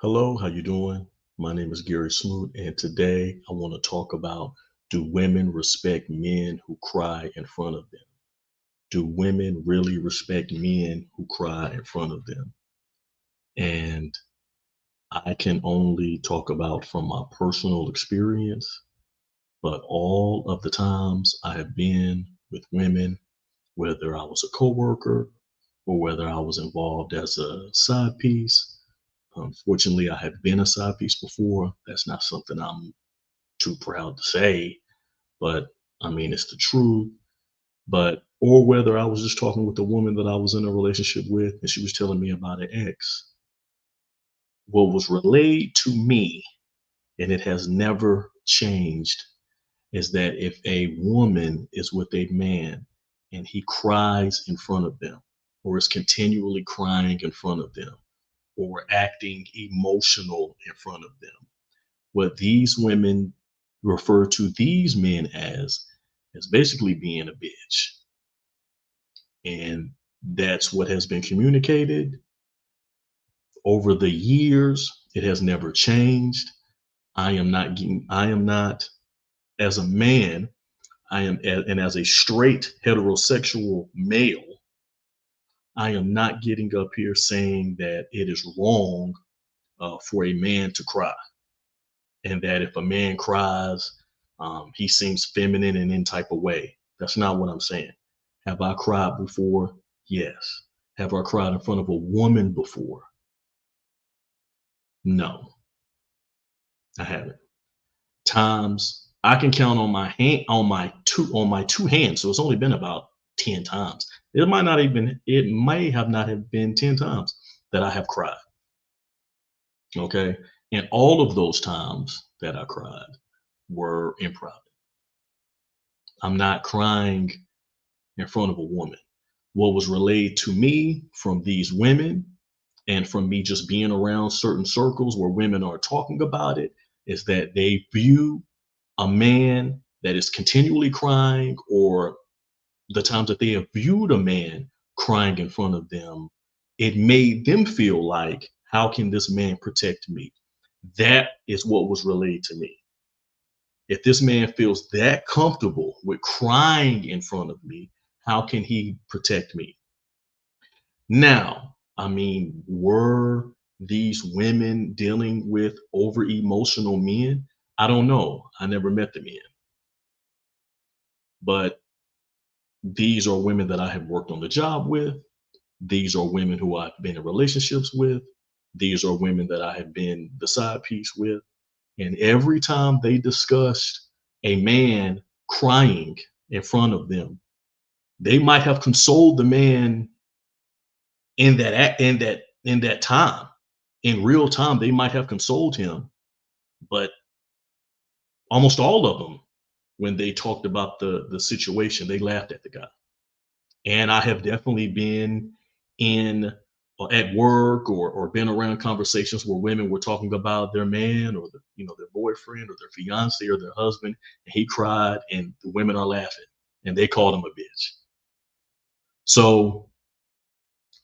Hello, how you doing? My name is Gary Smoot, and today I want to talk about, do women respect men who cry in front of them? Do women really respect men who cry in front of them? And I can only talk about from my personal experience, but all of the times I have been with women, whether I was a coworker or whether I was involved as a side piece. Unfortunately, I have been a side piece before. That's not something I'm too proud to say, but I mean, it's the truth. But, or whether I was just talking with a woman that I was in a relationship with and she was telling me about an ex, what was relayed to me, and it has never changed, is that if a woman is with a man and he cries in front of them, or is continually crying in front of them, or acting emotional in front of them, what these women refer to these men as is basically being a bitch. And that's what has been communicated over the years. It has never changed. I am not, as a man, and as a straight heterosexual male, I am not getting up here saying that it is wrong for a man to cry, and that if a man cries, he seems feminine in any type of way. That's not what I'm saying. Have I cried before? Yes. Have I cried in front of a woman before? No, I haven't. Times I can count on my hand on my two hands. So it's only been about 10 times. It may have not have been 10 times that I have cried. Okay. And all of those times that I cried were in private. I'm not crying in front of a woman. What was relayed to me from these women and from me just being around certain circles where women are talking about it is that they view a man that is continually crying, or the times that they have viewed a man crying in front of them, it made them feel like, how can this man protect me? That is what was relayed to me. If this man feels that comfortable with crying in front of me, how can he protect me? Now, I mean, were these women dealing with over emotional men? I don't know. I never met the men, but these are women that I have worked on the job with. These are women who I've been in relationships with. These are women that I have been the side piece with. And every time they discussed a man crying in front of them, they might have consoled the man in that time. In real time, they might have consoled him, but almost all of them, when they talked about the situation, they laughed at the guy. And I have definitely been in at work, or been around conversations where women were talking about their man, or their boyfriend or their fiance or their husband, and he cried and the women are laughing and they called him a bitch. So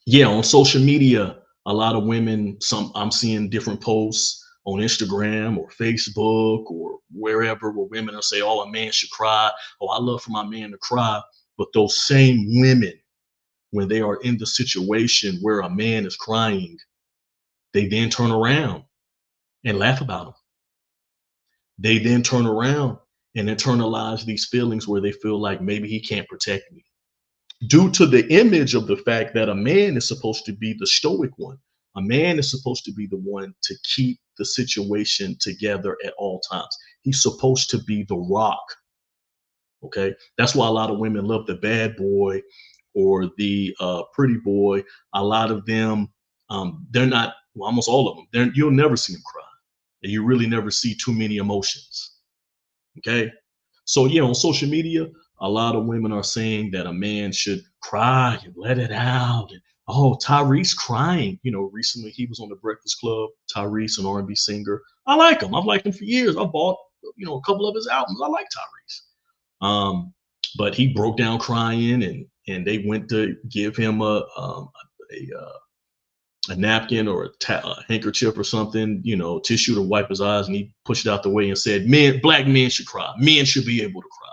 yeah, on social media, a lot of women, some I'm seeing different posts on Instagram or Facebook or wherever, where women are saying, oh, a man should cry. Oh, I love for my man to cry. But those same women, when they are in the situation where a man is crying, they then turn around and laugh about him. They then turn around and internalize these feelings where they feel like maybe he can't protect me, due to the image of the fact that a man is supposed to be the stoic one. A man is supposed to be the one to keep the situation together at all times. He's supposed to be the rock. Okay. That's why a lot of women love the bad boy or the pretty boy. A lot of them, they're not, well, almost all of them, you'll never see them cry. And you really never see too many emotions. Okay. So yeah, on social media, a lot of women are saying that a man should cry and let it out. And, oh, Tyrese crying. Recently he was on the Breakfast Club. Tyrese, an R&B singer. I like him. I've liked him for years. I bought, a couple of his albums. I like Tyrese. But he broke down crying, and they went to give him a a napkin or a handkerchief or something, tissue to wipe his eyes, and he pushed it out the way and said, "Men, black men should cry. Men should be able to cry."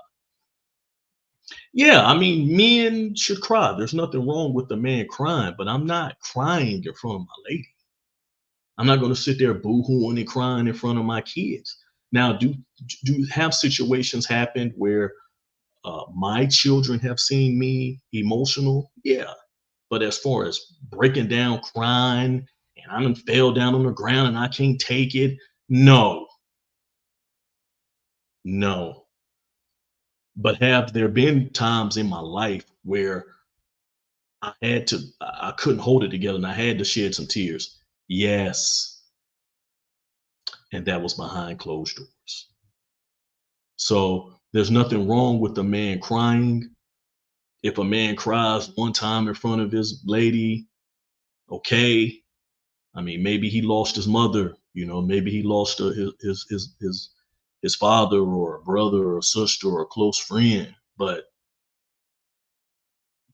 Yeah, I mean, men should cry. There's nothing wrong with the man crying, but I'm not crying in front of my lady. I'm not going to sit there boo-hooing and crying in front of my kids. Now, do have situations happen where my children have seen me emotional? Yeah, but as far as breaking down, crying, and I done fell down on the ground and I can't take it, no, no. But have there been times in my life where I couldn't hold it together and I had to shed some tears? Yes, and that was behind closed doors. So there's nothing wrong with a man crying. If a man cries one time in front of his lady, okay. I mean, maybe he lost his mother, maybe he lost his father or a brother or a sister or a close friend, but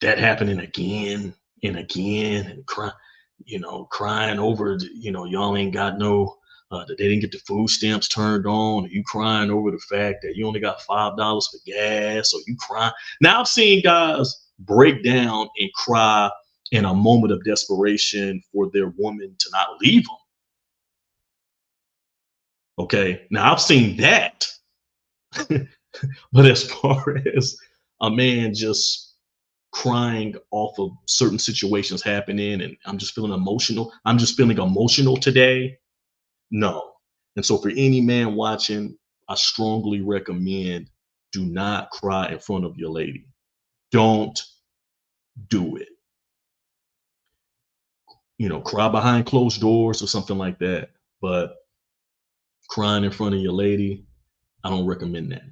that happening again and again and crying over, y'all ain't got no, that they didn't get the food stamps turned on, or you crying over the fact that you only got $5 for gas, or you crying. Now I've seen guys break down and cry in a moment of desperation for their woman to not leave them. Okay. Now I've seen that. But as far as a man just crying off of certain situations happening and I'm just feeling emotional today. No. And so for any man watching, I strongly recommend, do not cry in front of your lady. Don't do it. Cry behind closed doors or something like that. But crying in front of your lady, I don't recommend that.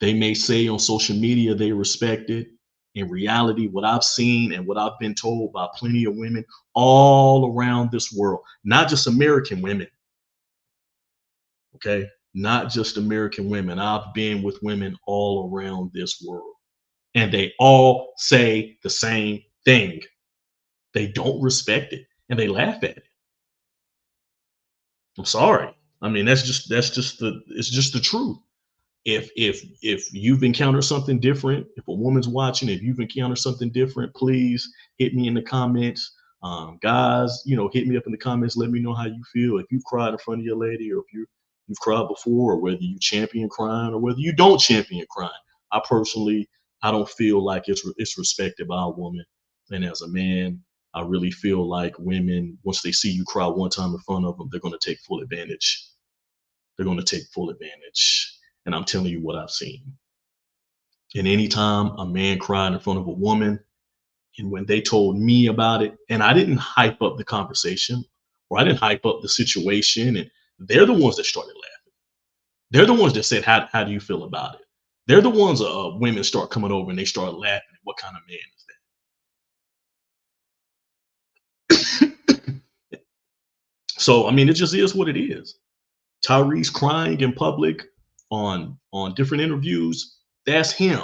They may say on social media they respect it. In reality, what I've seen and what I've been told by plenty of women all around this world, not just American women, okay? Not just American women. I've been with women all around this world, and they all say the same thing. They don't respect it and they laugh at it. I'm sorry. I mean, it's just the truth. If you've encountered something different, if a woman's watching, if you've encountered something different, please hit me in the comments. Guys, hit me up in the comments. Let me know how you feel. If you've cried in front of your lady, or if you've cried before, or whether you champion crying, or whether you don't champion crying. I personally, I don't feel like it's respected by a woman. And as a man, I really feel like women, once they see you cry one time in front of them, they're going to take full advantage. They're going to take full advantage. And I'm telling you what I've seen. And anytime a man cried in front of a woman, and when they told me about it, and I didn't hype up the conversation, or I didn't hype up the situation, and they're the ones that started laughing. They're the ones that said, how do you feel about it? They're the ones women start coming over and they start laughing. What kind of man is that? So I mean, it just is what it is. Tyrese crying in public on different interviews, that's him.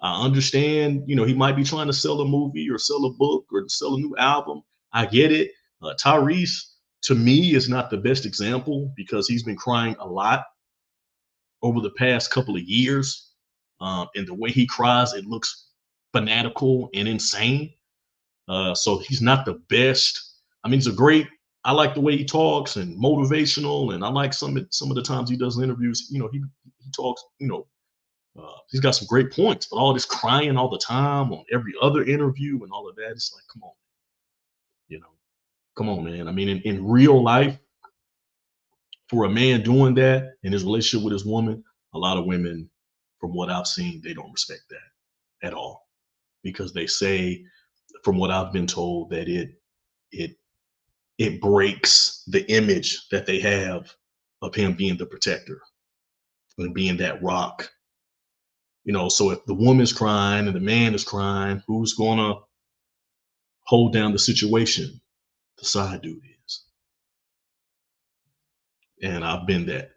I understand, he might be trying to sell a movie or sell a book or sell a new album. I get it. Tyrese, to me, is not the best example because he's been crying a lot over the past couple of years. And the way he cries, it looks fanatical and insane. So he's not the best. I mean, I like the way he talks and motivational, and I like some of the times he does interviews. He talks. He's got some great points, but all this crying all the time on every other interview and all of that, it's like, come on, you know, come on, man. I mean, in real life, for a man doing that in his relationship with his woman, a lot of women, from what I've seen, they don't respect that at all because they say, from what I've been told, that it it breaks the image that they have of him being the protector and being that rock. So if the woman's crying and the man is crying, who's gonna hold down the situation? The side dude is. And I've been that.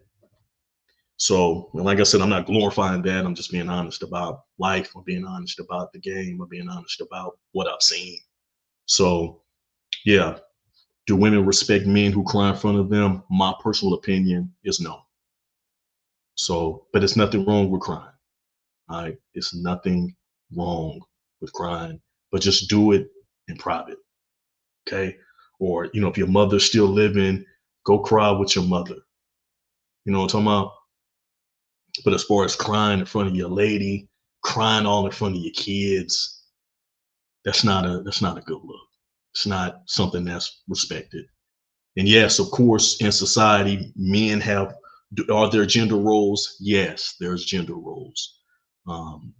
So, like I said, I'm not glorifying that. I'm just being honest about life. I'm being honest about the game. I'm being honest about what I've seen. So, Yeah. Do women respect men who cry in front of them? My personal opinion is no. So, but it's nothing wrong with crying. All right. It's nothing wrong with crying, but just do it in private. Okay. Or, if your mother's still living, go cry with your mother. You know what I'm talking about? But as far as crying in front of your lady, crying all in front of your kids, that's not a good look. It's not something that's respected. And yes, of course, in society, men have are there gender roles? Yes, there's gender roles. Um,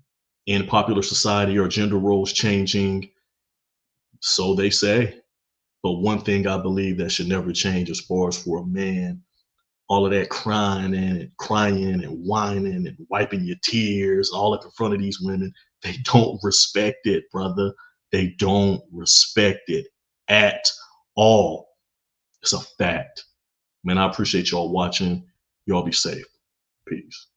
in popular society, are gender roles changing? So they say. But one thing I believe that should never change as far as for a man, all of that crying and whining and wiping your tears all up in front of these women, they don't respect it, brother. They don't respect it at all. It's a fact. Man, I appreciate y'all watching. Y'all be safe. Peace.